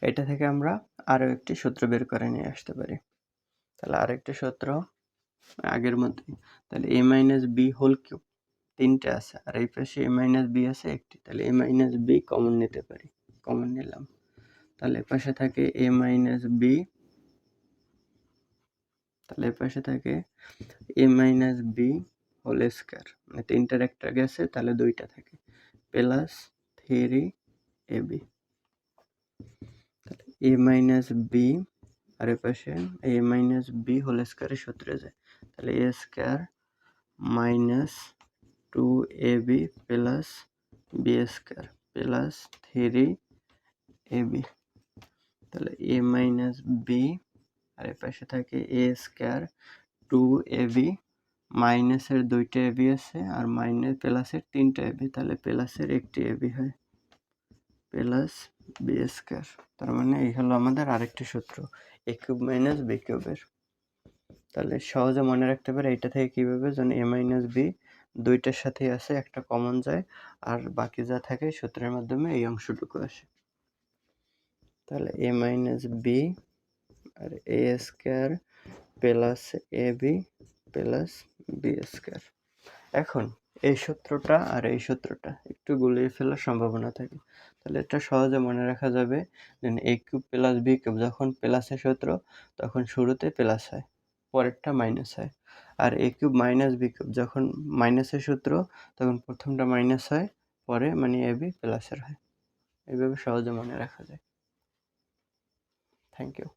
এটা থেকে আমরা আরও একটি সূত্র বের করে নিয়ে আসতে পারি। তাহলে আরেকটি সূত্র আগের মতোই, তাহলে a minus B whole cube 3টে আছে, আর এই পাশে a মাইনাস বি আছে একটি, তাহলে a মাইনাস বি কমন নিতে পারি, কমন নিলাম। তাহলে এ পাশে থাকে a মাইনাস বি, তাহলে এ পাশে থাকে a minus B whole square, মানে 3টার একটা গেছে তাহলে 2টা থাকে, প্লাস 3ab, তাহলে a মাইনাস বি আর এ পাশে a মাইনাস বি হোল স্কয়ারের সূত্রে যায়, তাহলে a square minus 2ab plus B square plus 3ab, তাহলে a মাইনাস বি আর এ পাশে থাকে a স্কয়ার 2ab, মাইনাসের 2টা ab আছে আর মাইনাস প্লাসের 3টা ab, তাহলে প্লাসের একটি ab হয় প্লাস বি স্কয়ার। তার মানে এই হলো আমাদের আরেকটি সূত্র a কিউব মাইনাস বি কিউবের। তাহলে সহজে মনে রাখতে পারে এটা থেকে কিভাবে, যেন a মাইনাস বি 2টার সাথেই আছে, একটা কমন যায় আর বাকি যা থাকে সূত্রের মাধ্যমে এই অংশটুকু আসে। তাহলে a মাইনাস বি আর a square plus ab plus B square. এখন এই সূত্রটা আর এই সূত্রটা একটু গুলিয়ে ফেলার সম্ভাবনা থাকে, তাহলে এটা সহজে মনে রাখা যাবে যে a cube plus B cube যখন প্লাসের সূত্র তখন শুরুতে প্লাস হয়, পরেরটা মাইনাস হয়, আর a cube minus B cube যখন মাইনাসের সূত্র তখন প্রথমটা মাইনাস হয়, পরে মানে ab প্লাসের হয়। এইভাবে সহজে মনে রাখা যায়। Thank you.